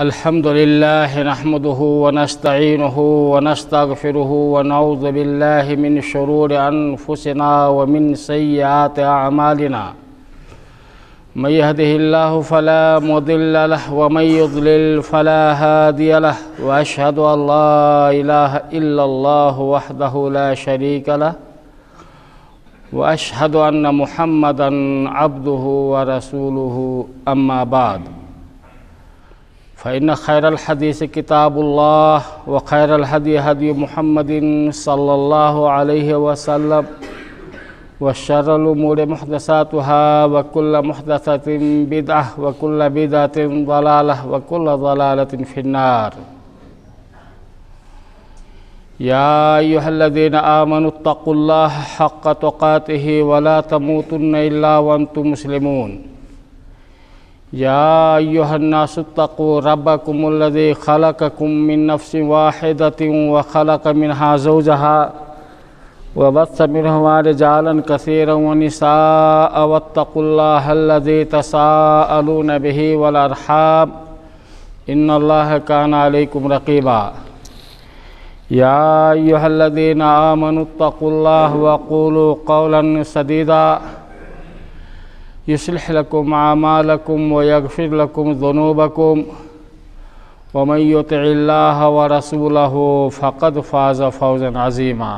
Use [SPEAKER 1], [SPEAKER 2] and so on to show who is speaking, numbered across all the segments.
[SPEAKER 1] الحمد لله نحمده ونستعينه ونستغفره ونعوذ بالله من شرور أنفسنا ومن سيئات أعمالنا من يهده الله فلا مضل له ومن يضلل فلا هادي له وأشهد أن لا إله إلا الله وحده لا شريك له وأشهد أن محمدًا عبده ورسوله أما بعد فإن خير الحديث كتاب الله وخير الهدي هدي محمد صلى الله عليه وسلم وشر الأمور محدثاتها وكل محدثة بدعة وكل بدعة ضلالة وكل ضلالة في النار يا أيها الذين آمنوا اتقوا الله حق تقاته ولا تموتن إلا وأنتم مسلمون يا أيها الناس اتقوا ربكم الذي خلقكم من نفس واحدة وخلق منها زوجها وبث منهما رجالا كثيرا ونساء واتقوا الله الذي تساءلون به والأرحام إن الله كان عليكم رقيبا يا أيها الذين آمنوا اتقوا الله وقولوا قولا سديدا يصلح لكم أعمالكم ويغفر لكم ذنوبكم ومن يطع الله ورسوله فقد فاز فوزا عظيما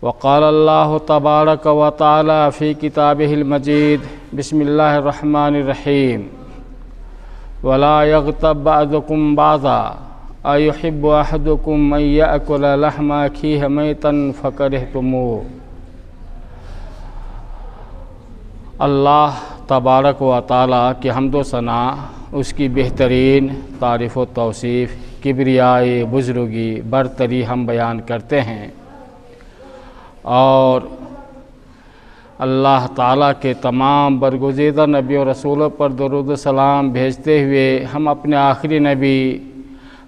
[SPEAKER 1] وقال الله تبارك وتعالى في كتابه المجيد بسم الله الرحمن الرحيم ولا يغتب بعضكم بعضا أيحب أحدكم أن يأكل لحم أخيه ميتا فكرهتموه اللہ تبارک و تعالیٰ کی حمد و ثنا، اس کی بہترین تعریف و توصیف، کبریائے بزرگی برتری ہم بیان کرتے ہیں، اور اللہ تعالیٰ کے تمام برگزیدہ نبی و رسولوں پر درود و سلام بھیجتے ہوئے ہم اپنے آخری نبی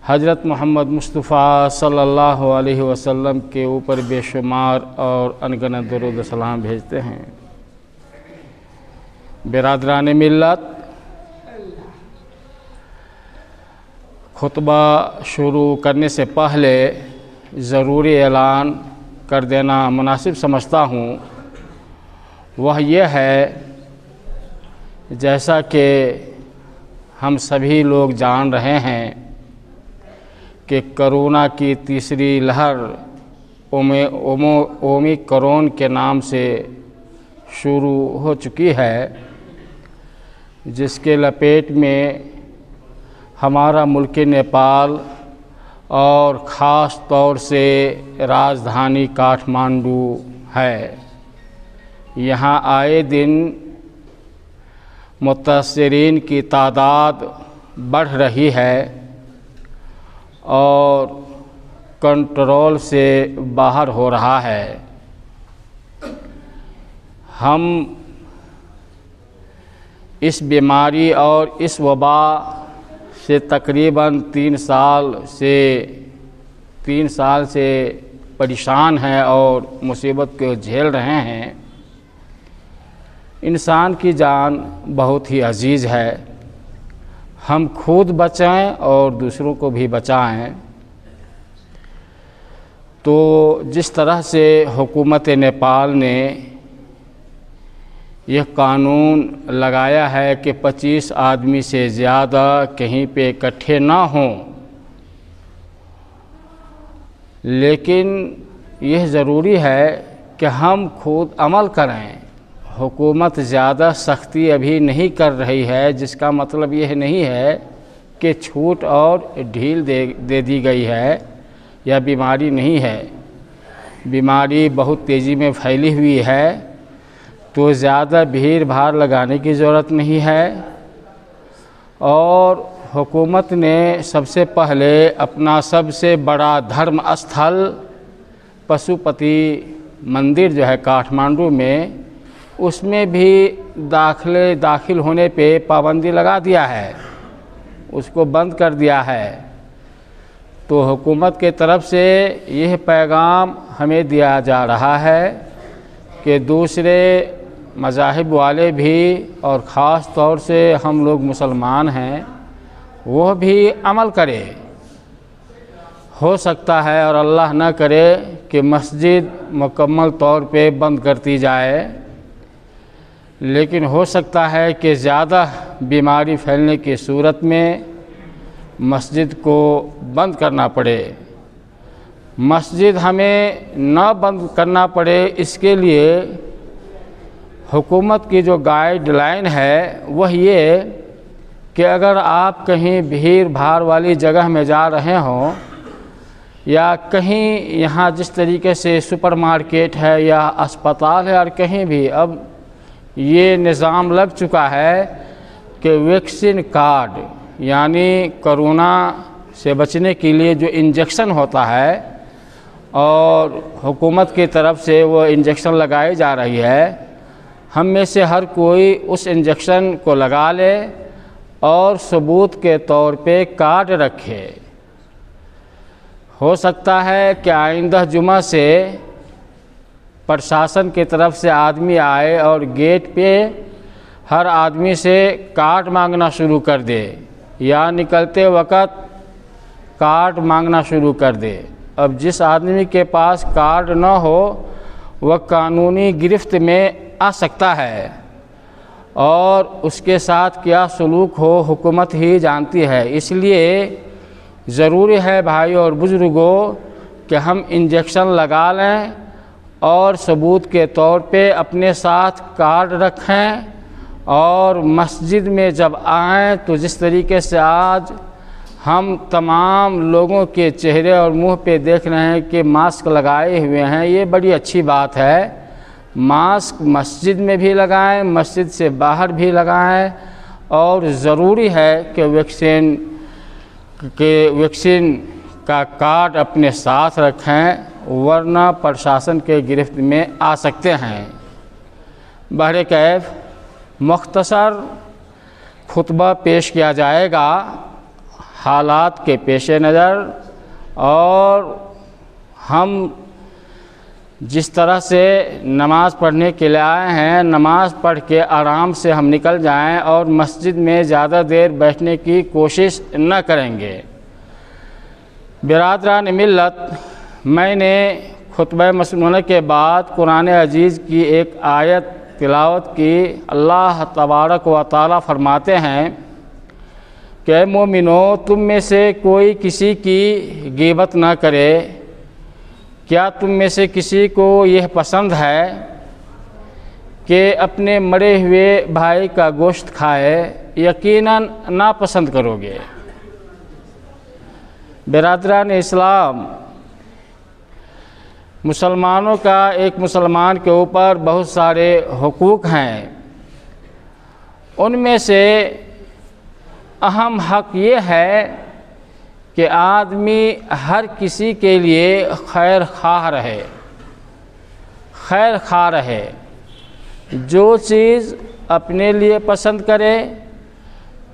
[SPEAKER 1] حضرت محمد مصطفیٰ صلی اللہ علیہ وسلم کے اوپر بے شمار اور انگنت درود و سلام بھیجتے ہیں۔ برادران ملت، خطبہ شروع کرنے سے پہلے ضروری اعلان کر دینا مناسب سمجھتا ہوں، وہ یہ ہے جیسا کہ ہم سبھی لوگ جان رہے ہیں کہ کرونا کی تیسری لہر اومیکرون کے نام سے شروع ہو چکی ہے، جس کے لپیٹ میں ہمارا ملک نیپال اور خاص طور سے راجدھانی کاٹھمانڈو ہے۔ یہاں آئے دن متاثرین کی تعداد بڑھ رہی ہے اور کنٹرول سے باہر ہو رہا ہے۔ ہم اس بیماری اور اس وبا سے تقریباً تین سال سے پریشان ہیں اور مصیبت کو جھیل رہے ہیں۔ انسان کی جان بہت ہی عزیز ہے، ہم خود بچائیں اور دوسروں کو بھی بچائیں۔ تو جس طرح سے حکومت نیپال نے یہ قانون لگایا ہے کہ 25 آدمی سے زیادہ کہیں پہ اکٹھے نہ ہوں، لیکن یہ ضروری ہے کہ ہم خود عمل کریں۔ حکومت زیادہ سختی ابھی نہیں کر رہی ہے، جس کا مطلب یہ نہیں ہے کہ چھوٹ اور ڈھیل دے دی گئی ہے یا بیماری نہیں ہے۔ بیماری بہت تیزی میں پھیلی ہوئی ہے، تو زیادہ بھیڑ بھاڑ لگانے کی ضرورت نہیں ہے، اور حکومت نے سب سے پہلے اپنا سب سے بڑا دھرم استھل پشوپتی مندر جو ہے کاٹھمانڈو میں، اس میں بھی داخل ہونے پہ پابندی لگا دیا ہے، اس کو بند کر دیا ہے۔ تو حکومت کے طرف سے یہ پیغام ہمیں دیا جا رہا ہے کہ دوسرے مذاہب والے بھی اور خاص طور سے ہم لوگ مسلمان ہیں، وہ بھی عمل کرے۔ ہو سکتا ہے اور اللہ نہ کرے کہ مسجد مکمل طور پہ بند کرتی جائے، لیکن ہو سکتا ہے کہ زیادہ بیماری پھیلنے کی صورت میں مسجد کو بند کرنا پڑے۔ مسجد ہمیں نہ بند کرنا پڑے، اس کے لیے حکومت کی جو گائیڈ لائن ہے وہ یہ کہ اگر آپ کہیں بھیڑ بھاڑ والی جگہ میں جا رہے ہوں یا کہیں یہاں جس طریقے سے سپر مارکیٹ ہے یا اسپتال ہے اور کہیں بھی اب یہ نظام لگ چکا ہے کہ ویکسین کارڈ یعنی کرونا سے بچنے کے لیے جو انجیکشن ہوتا ہے اور حکومت کی طرف سے وہ انجیکشن لگائی جا رہی ہے، ہم میں سے ہر کوئی اس انجیکشن کو لگا لے اور ثبوت کے طور پہ کارڈ رکھے۔ ہو سکتا ہے کہ آئندہ جمعہ سے پرشاسن کی طرف سے آدمی آئے اور گیٹ پہ ہر آدمی سے کارڈ مانگنا شروع کر دے یا نکلتے وقت کارڈ مانگنا شروع کر دے۔ اب جس آدمی کے پاس کارڈ نہ ہو وہ قانونی گرفت میں آ سکتا ہے، اور اس کے ساتھ کیا سلوک ہو حکومت ہی جانتی ہے۔ اس لیے ضروری ہے بھائیوں اور بزرگوں کہ ہم انجیکشن لگا لیں اور ثبوت کے طور پہ اپنے ساتھ کارڈ رکھیں، اور مسجد میں جب آئیں تو جس طریقے سے آج ہم تمام لوگوں کے چہرے اور منہ پہ دیکھ رہے ہیں کہ ماسک لگائے ہوئے ہیں، یہ بڑی اچھی بات ہے۔ ماسک مسجد میں بھی لگائیں، مسجد سے باہر بھی لگائیں، اور ضروری ہے کہ ویکسین کا کارڈ اپنے ساتھ رکھیں، ورنہ پرشاسن کے گرفت میں آ سکتے ہیں۔ بہرکیف مختصر خطبہ پیش کیا جائے گا حالات کے پیش نظر، اور ہم جس طرح سے نماز پڑھنے کے لیے آئے ہیں نماز پڑھ کے آرام سے ہم نکل جائیں اور مسجد میں زیادہ دیر بیٹھنے کی کوشش نہ کریں گے۔ برادران ملت، میں نے خطبہ مسنونہ کے بعد قرآن عزیز کی ایک آیت تلاوت کی۔ اللہ تبارک و تعالی فرماتے ہیں کہ اے مومنو، تم میں سے کوئی کسی کی غیبت نہ کرے۔ کیا تم میں سے کسی کو یہ پسند ہے کہ اپنے مرے ہوئے بھائی کا گوشت کھائے؟ یقیناً ناپسند کرو گے۔ برادران اسلام، مسلمانوں کا ایک مسلمان کے اوپر بہت سارے حقوق ہیں، ان میں سے اہم حق یہ ہے کہ آدمی ہر کسی کے لیے خیر خواہ رہے، جو چیز اپنے لیے پسند کرے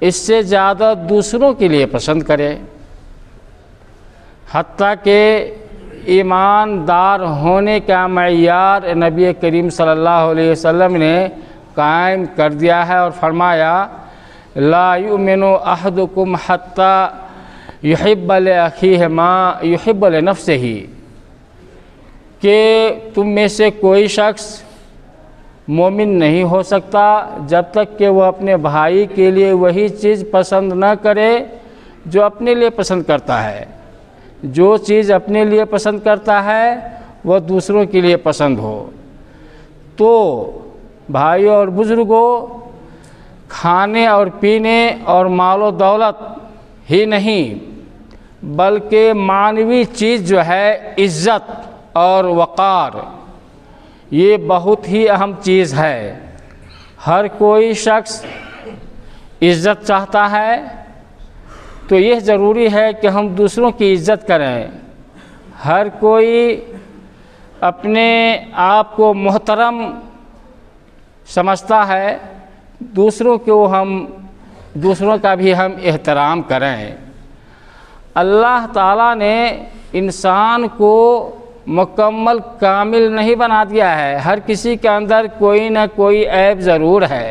[SPEAKER 1] اس سے زیادہ دوسروں کے لیے پسند کرے، حتیٰ کہ ایماندار ہونے کا معیار نبی کریم صلی اللہ علیہ وسلم نے قائم کر دیا ہے اور فرمایا لا یؤمن احدکم حتی یحب لأخیہ ما یحب لنفسہ، کہ تم میں سے کوئی شخص مومن نہیں ہو سکتا جب تک کہ وہ اپنے بھائی کے لیے وہی چیز پسند نہ کرے جو اپنے لیے پسند کرتا ہے۔ جو چیز اپنے لیے پسند کرتا ہے وہ دوسروں کے لیے پسند ہو۔ تو بھائیوں اور بزرگوں، کھانے اور پینے اور مال و دولت ہی نہیں بلکہ معنوی چیز جو ہے عزت اور وقار، یہ بہت ہی اہم چیز ہے۔ ہر کوئی شخص عزت چاہتا ہے، تو یہ ضروری ہے کہ ہم دوسروں کی عزت کریں۔ ہر کوئی اپنے آپ کو محترم سمجھتا ہے، دوسروں کا بھی ہم احترام کریں۔ اللہ تعالیٰ نے انسان کو مکمل کامل نہیں بنا دیا ہے، ہر کسی کے اندر کوئی نہ کوئی عیب ضرور ہے۔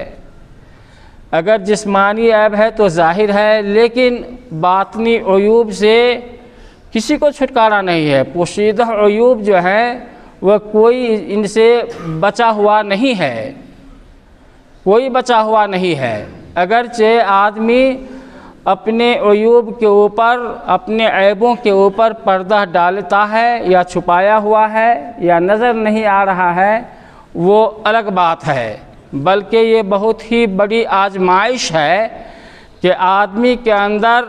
[SPEAKER 1] اگر جسمانی عیب ہے تو ظاہر ہے، لیکن باطنی عیوب سے کسی کو چھٹکارا نہیں ہے۔ پوشیدہ عیوب جو ہے وہ کوئی ان سے بچا ہوا نہیں ہے، کوئی بچا ہوا نہیں ہے۔ اگرچہ آدمی اپنے عیوب کے اوپر، اپنے عیبوں کے اوپر پردہ ڈالتا ہے یا چھپایا ہوا ہے یا نظر نہیں آ رہا ہے، وہ الگ بات ہے، بلکہ یہ بہت ہی بڑی آزمائش ہے کہ آدمی کے اندر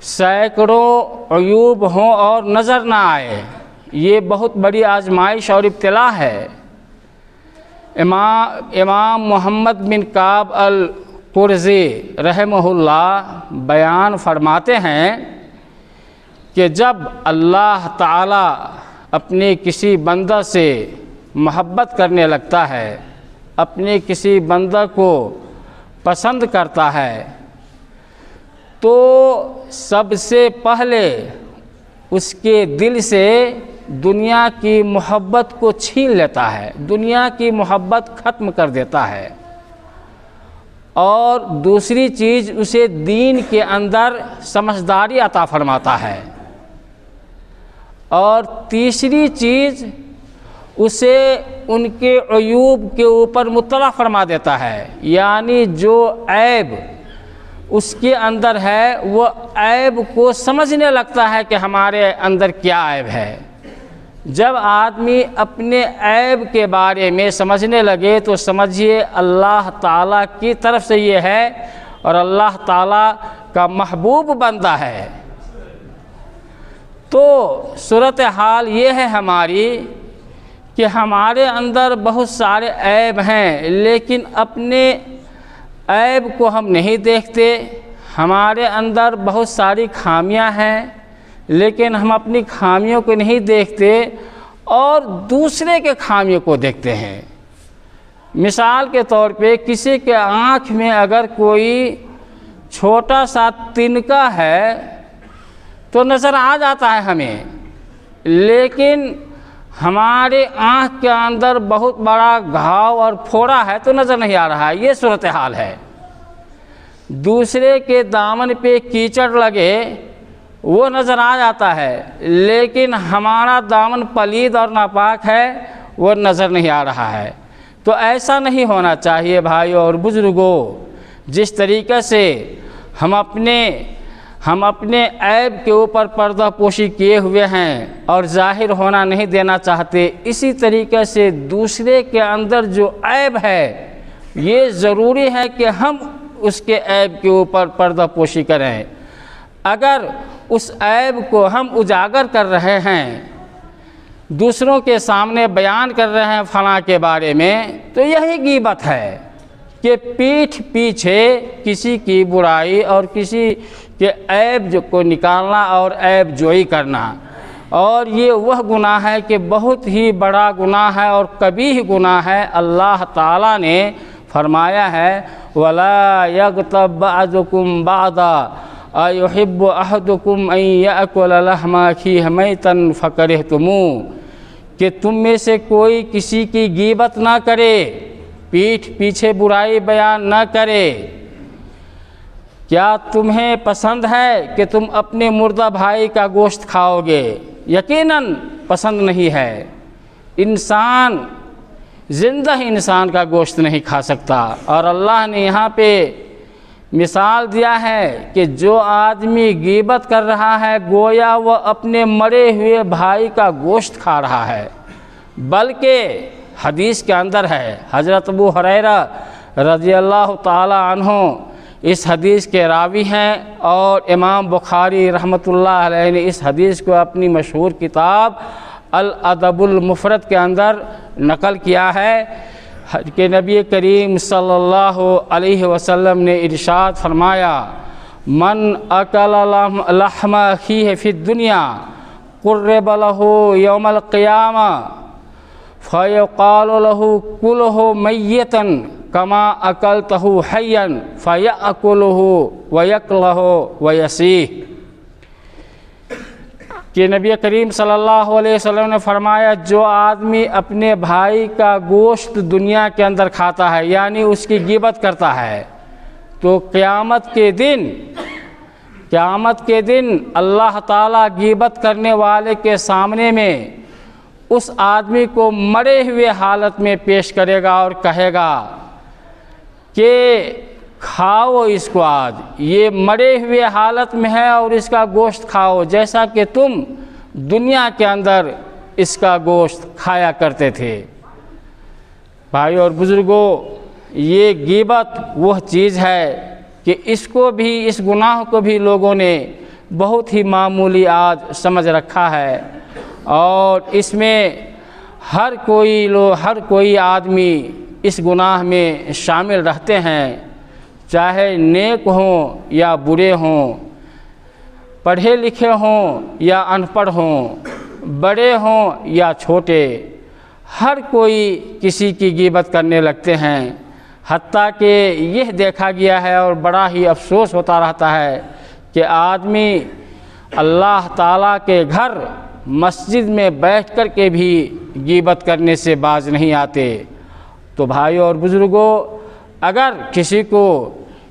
[SPEAKER 1] سینکڑوں عیوب ہوں اور نظر نہ آئے۔ یہ بہت بڑی آزمائش اور ابتلا ہے۔ امام محمد بن کعب القرظی رحمہ اللہ بیان فرماتے ہیں کہ جب اللہ تعالیٰ اپنے کسی بندہ سے محبت کرنے لگتا ہے، اپنے کسی بندہ کو پسند کرتا ہے، تو سب سے پہلے اس کے دل سے دنیا کی محبت کو چھین لیتا ہے، دنیا کی محبت ختم کر دیتا ہے، اور دوسری چیز اسے دین کے اندر سمجھداری عطا فرماتا ہے، اور تیسری چیز اسے ان کے عیوب کے اوپر مطلع فرما دیتا ہے، یعنی جو عیب اس کے اندر ہے وہ عیب کو سمجھنے لگتا ہے کہ ہمارے اندر کیا عیب ہے۔ جب آدمی اپنے عیب کے بارے میں سمجھنے لگے تو سمجھیے اللہ تعالیٰ کی طرف سے یہ ہے اور اللہ تعالیٰ کا محبوب بندہ ہے۔ تو صورتحال یہ ہے ہماری کہ ہمارے اندر بہت سارے عیب ہیں، لیکن اپنے عیب کو ہم نہیں دیکھتے۔ ہمارے اندر بہت ساری خامیاں ہیں، لیکن ہم اپنی خامیوں کو نہیں دیکھتے اور دوسرے کے خامیوں کو دیکھتے ہیں۔ مثال کے طور پہ کسی کے آنکھ میں اگر کوئی چھوٹا سا تنکا ہے تو نظر آ جاتا ہے ہمیں، لیکن ہمارے آنکھ کے اندر بہت بڑا گھاؤ اور پھوڑا ہے تو نظر نہیں آ رہا ہے۔ یہ صورتحال ہے۔ دوسرے کے دامن پہ کیچڑ لگے وہ نظر آ جاتا ہے، لیکن ہمارا دامن پلید اور ناپاک ہے وہ نظر نہیں آ رہا ہے۔ تو ایسا نہیں ہونا چاہیے بھائیوں اور بزرگوں۔ جس طریقے سے ہم اپنے عیب کے اوپر پردہ پوشی کیے ہوئے ہیں اور ظاہر ہونا نہیں دینا چاہتے، اسی طریقے سے دوسرے کے اندر جو عیب ہے یہ ضروری ہے کہ ہم اس کے عیب کے اوپر پردہ پوشی کریں۔ اگر اس عیب کو ہم اجاگر کر رہے ہیں، دوسروں کے سامنے بیان کر رہے ہیں فلاں کے بارے میں، تو یہی غیبت ہے کہ پیٹھ پیچھے کسی کی برائی اور کسی کے عیب کو نکالنا اور عیب جوئی کرنا، اور یہ وہ گناہ ہے کہ بہت ہی بڑا گناہ ہے اور قبیح گناہ ہے۔ اللہ تعالیٰ نے فرمایا ہے وَلَا يَغْتَبْ بَعْضُكُمْ بَعْضًا أَيُحِبُّ أَحَدُكُمْ أَن يَأْكُلَ لَحْمَ أَخِيهِ مَيْتًا فَكَرِهْتُمُوهُ کہ تم میں سے کوئی کسی کی غیبت نہ کرے، پیٹھ پیچھے برائی بیان نہ کرے۔ کیا تمہیں پسند ہے کہ تم اپنے مردہ بھائی کا گوشت کھاؤ گے؟ یقیناً پسند نہیں ہے۔ انسان زندہ انسان کا گوشت نہیں کھا سکتا، اور اللہ نے یہاں پہ مثال دیا ہے کہ جو آدمی غیبت کر رہا ہے گویا وہ اپنے مرے ہوئے بھائی کا گوشت کھا رہا ہے۔ بلکہ حدیث کے اندر ہے، حضرت ابو ہریرہ رضی اللہ تعالی عنہ اس حدیث کے راوی ہیں، اور امام بخاری رحمۃ اللہ علیہ نے اس حدیث کو اپنی مشہور کتاب الادب المفرد کے اندر نقل کیا ہے کہ نبی کریم صلی اللہ علیہ وسلم نے ارشاد فرمایا من اکل لحم اخیہ فی الدنیا قرب لہ یوم القیامہ فیقال لہ کلہ میتا کما اکلتہ حیا فیأکلہ ویکلہ ویسیہ کہ نبی کریم صلی اللہ علیہ وسلم نے فرمایا جو آدمی اپنے بھائی کا گوشت دنیا کے اندر کھاتا ہے، یعنی اس کی غیبت کرتا ہے، تو قیامت کے دن اللہ تعالیٰ غیبت کرنے والے کے سامنے میں اس آدمی کو مرے ہوئے حالت میں پیش کرے گا اور کہے گا کہ کھاؤ اس کو، آج یہ مرے ہوئے حالت میں ہے اور اس کا گوشت کھاؤ جیسا کہ تم دنیا کے اندر اس کا گوشت کھایا کرتے تھے۔ بھائی اور بزرگوں، یہ غیبت وہ چیز ہے کہ اس گناہ کو بھی لوگوں نے بہت ہی معمولی آج سمجھ رکھا ہے، اور اس میں ہر کوئی آدمی اس گناہ میں شامل رہتے ہیں، چاہے نیک ہوں یا برے ہوں، پڑھے لکھے ہوں یا ان پڑھ ہوں، بڑے ہوں یا چھوٹے، ہر کوئی کسی کی غیبت کرنے لگتے ہیں۔ حتیٰ کہ یہ دیکھا گیا ہے اور بڑا ہی افسوس ہوتا رہتا ہے کہ آدمی اللہ تعالیٰ کے گھر مسجد میں بیٹھ کر کے بھی غیبت کرنے سے باز نہیں آتے۔ تو بھائی اور بزرگوں، اگر کسی کو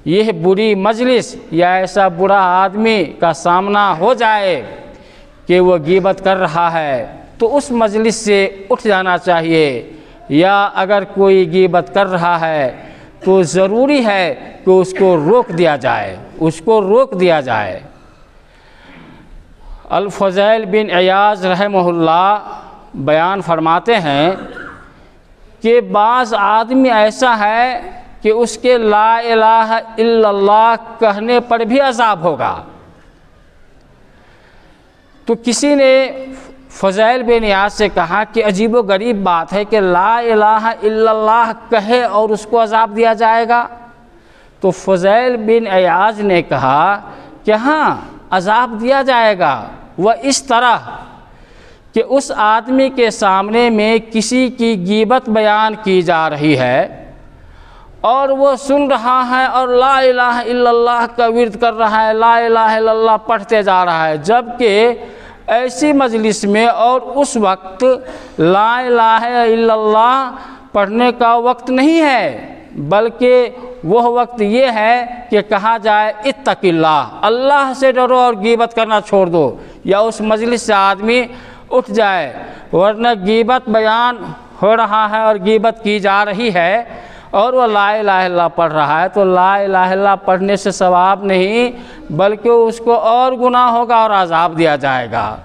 [SPEAKER 1] یہ بری مجلس یا ایسا برا آدمی کا سامنا ہو جائے کہ وہ غیبت کر رہا ہے تو اس مجلس سے اٹھ جانا چاہیے، یا اگر کوئی غیبت کر رہا ہے تو ضروری ہے کہ اس کو روک دیا جائے۔ الفضیل بن عیاض رحمہ اللہ بیان فرماتے ہیں کہ بعض آدمی ایسا ہے کہ اس کے لا الہ الا اللہ کہنے پر بھی عذاب ہوگا۔ تو کسی نے فضیل بن عیاض سے کہا کہ عجیب و غریب بات ہے کہ لا الہ الا اللہ کہے اور اس کو عذاب دیا جائے گا۔ تو فضیل بن عیاض نے کہا کہ ہاں، عذاب دیا جائے گا، وہ اس طرح کہ اس آدمی کے سامنے میں کسی کی غیبت بیان کی جا رہی ہے اور وہ سن رہا ہے اور لا الہ الا اللہ کا ورد کر رہا ہے، لا الہ الا اللہ پڑھتے جا رہا ہے، جبکہ ایسی مجلس میں اور اس وقت لا الہ الا اللہ پڑھنے کا وقت نہیں ہے، بلکہ وہ وقت یہ ہے کہ کہا جائے اتق اللہ سے ڈرو اور غیبت کرنا چھوڑ دو، یا اس مجلس سے آدمی اٹھ جائے، ورنہ غیبت بیان ہو رہا ہے اور غیبت کی جا رہی ہے اور وہ لا الہ الا اللہ پڑھ رہا ہے، تو لا الہ الا اللہ پڑھنے سے ثواب نہیں بلکہ اس کو اور گناہ ہوگا اور عذاب دیا جائے گا۔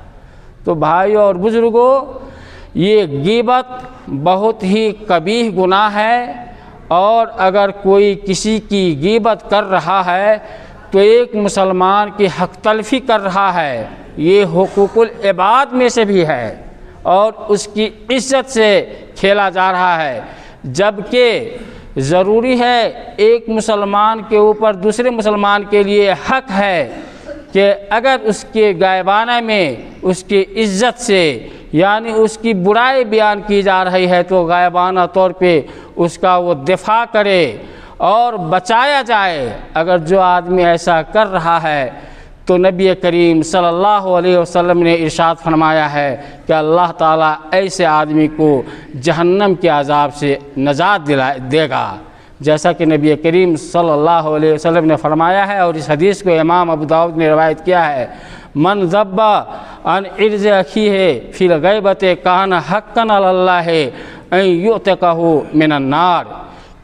[SPEAKER 1] تو بھائی اور بزرگوں، یہ غیبت بہت ہی قبیح گناہ ہے، اور اگر کوئی کسی کی غیبت کر رہا ہے تو ایک مسلمان کی حق تلفی کر رہا ہے، یہ حقوق العباد میں سے بھی ہے اور اس کی عزت سے کھیلا جا رہا ہے، جبکہ ضروری ہے ایک مسلمان کے اوپر دوسرے مسلمان کے لیے حق ہے کہ اگر اس کے غائبانہ میں اس کی عزت سے یعنی اس کی برائی بیان کی جا رہی ہے تو غائبانہ طور پہ اس کا وہ دفاع کرے اور بچایا جائے۔ اگر جو آدمی ایسا کر رہا ہے تو نبی کریم صلی اللہ علیہ وسلم نے ارشاد فرمایا ہے کہ اللہ تعالیٰ ایسے آدمی کو جہنم کے عذاب سے نجات دے گا، جیسا کہ نبی کریم صلی اللہ علیہ وسلم نے فرمایا ہے، اور اس حدیث کو امام ابو داؤد نے روایت کیا ہے، من ذب عن عرض اخیہ فی الغیبۃ کان حقا علی اللہ ان یعتقہ من النار،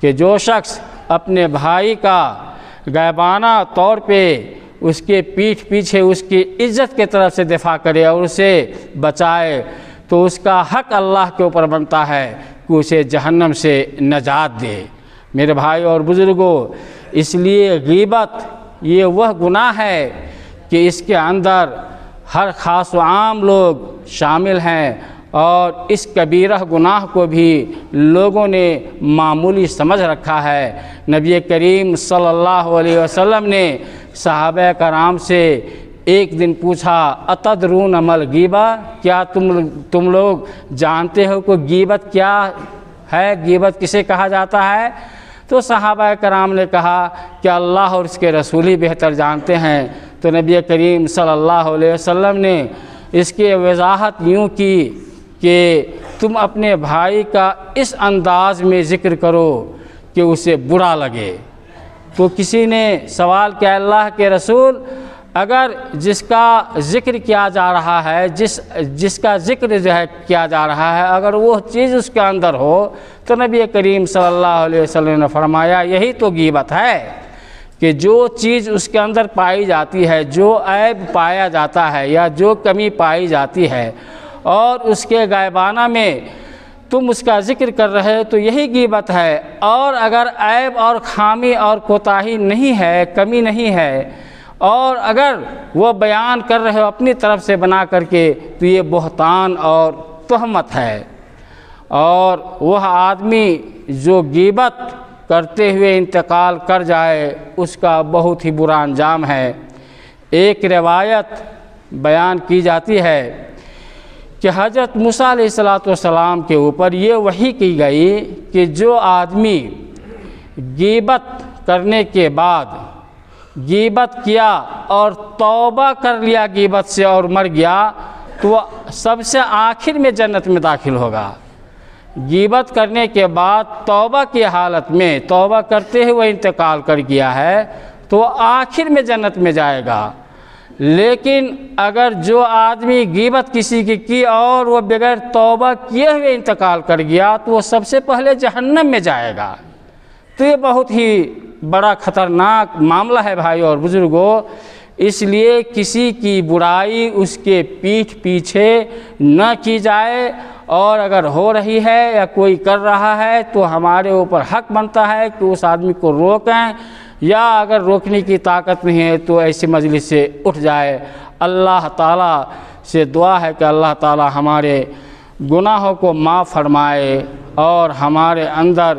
[SPEAKER 1] کہ جو شخص اپنے بھائی کا غائبانہ طور پہ اس کے پیٹھ پیچھے اس کی عزت کی طرف سے دفاع کرے اور اسے بچائے تو اس کا حق اللہ کے اوپر بنتا ہے کہ اسے جہنم سے نجات دے۔ میرے بھائی اور بزرگوں، اس لیے غیبت یہ وہ گناہ ہے کہ اس کے اندر ہر خاص و عام لوگ شامل ہیں، اور اس کبیرہ گناہ کو بھی لوگوں نے معمولی سمجھ رکھا ہے۔ نبی کریم صلی اللہ علیہ وسلم نے صحابہ کرام سے ایک دن پوچھا، اتدرون ما الغیبہ، کیا تم لوگ جانتے ہو کہ غیبت کیا ہے، غیبت کسے کہا جاتا ہے؟ تو صحابہ کرام نے کہا کہ اللہ اور اس کے رسول ہی بہتر جانتے ہیں۔ تو نبی کریم صلی اللہ علیہ وسلم نے اس کی وضاحت یوں کی کہ تم اپنے بھائی کا اس انداز میں ذکر کرو کہ اسے برا لگے، تو کسی نے سوال کیا اللہ کے رسول اگر جس کا ذکر کیا جا رہا ہے جس کا ذکر جو ہے کیا جا رہا ہے اگر وہ چیز اس کے اندر ہو تو نبی کریم صلی اللہ علیہ وسلم نے فرمایا یہی تو غیبت ہے کہ جو چیز اس کے اندر پائی جاتی ہے، جو عیب پایا جاتا ہے یا جو کمی پائی جاتی ہے اور اس کے غائبانہ میں تم اس کا ذکر کر رہے تو یہی غیبت ہے۔ اور اگر عیب اور خامی اور کوتاہی نہیں ہے، کمی نہیں ہے اور اگر وہ بیان کر رہے ہو اپنی طرف سے بنا کر کے تو یہ بہتان اور تہمت ہے۔ اور وہ آدمی جو غیبت کرتے ہوئے انتقال کر جائے اس کا بہت ہی برا انجام ہے۔ ایک روایت بیان کی جاتی ہے کہ حضرت موسیٰ علیہ السلام کے اوپر یہ وحی کی گئی کہ جو آدمی غیبت کرنے کے بعد غیبت کیا اور توبہ کر لیا غیبت سے اور مر گیا تو وہ سب سے آخر میں جنت میں داخل ہوگا۔ غیبت کرنے کے بعد توبہ کی حالت میں توبہ کرتے ہوئے وہ انتقال کر گیا ہے تو وہ آخر میں جنت میں جائے گا۔ لیکن اگر جو آدمی غیبت کسی کی اور وہ بغیر توبہ کیے ہوئے انتقال کر گیا تو وہ سب سے پہلے جہنم میں جائے گا۔ تو یہ بہت ہی بڑا خطرناک معاملہ ہے بھائی اور بزرگوں، اس لیے کسی کی برائی اس کے پیٹھ پیچھے نہ کی جائے، اور اگر ہو رہی ہے یا کوئی کر رہا ہے تو ہمارے اوپر حق بنتا ہے کہ اس آدمی کو روکیں، یا اگر روکنے کی طاقت نہیں ہے تو ایسی مجلس سے اٹھ جائے۔ اللہ تعالیٰ سے دعا ہے کہ اللہ تعالیٰ ہمارے گناہوں کو معاف فرمائے اور ہمارے اندر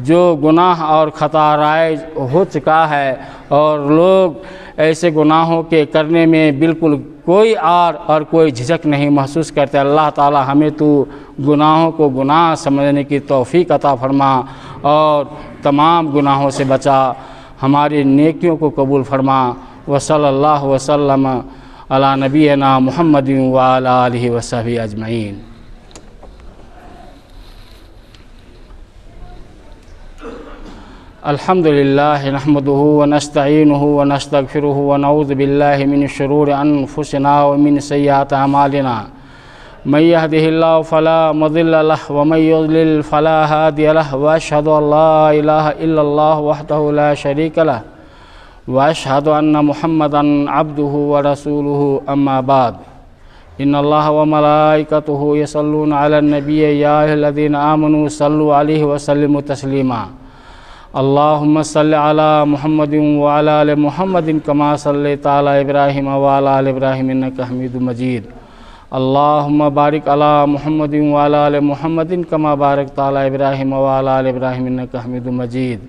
[SPEAKER 1] جو گناہ اور خطا رائج ہو چکا ہے اور لوگ ایسے گناہوں کے کرنے میں بالکل کوئی آر اور کوئی جھجک نہیں محسوس کرتے، اللہ تعالی ہمیں تو گناہوں کو گناہ سمجھنے کی توفیق عطا فرما اور تمام گناہوں سے بچا، ہماری نیکیوں کو قبول فرما۔ وصلی اللہ وسلم علی نبینا محمد وعلی آلہ وصحبہ اجمعین۔ الحمد للہ نحمده ونستعینه ونستغفره ونعوذ باللہ من شرور انفسنا ومن سیئات اعمالنا، من يهده الله فلا مضل له ومن يضلل فلا هادي له، واشهد ان لا اله الا الله وحده لا شريك له، واشهد ان محمدا عبده ورسوله، اما بعد، ان الله وملائكته يصلون على النبي يا ايها الذين آمنوا صلوا عليه وسلموا تسليما، اللهم صل على محمد وعلى آل محمد كما صليت على إبراهيم وعلى آل إبراهيم إنك حميد مجيد، اللهم بارك على محمد وعلى آل محمد كما باركت على إبراهيم وعلى آل إبراهيم إنك حميد مجيد۔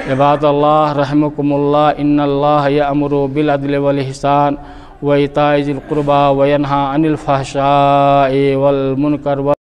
[SPEAKER 1] عباد الله رحمكم الله، إن الله يأمر بالعدل والإحسان وإيتاء ذي القربى وينهى عن الفحشاء والمنكر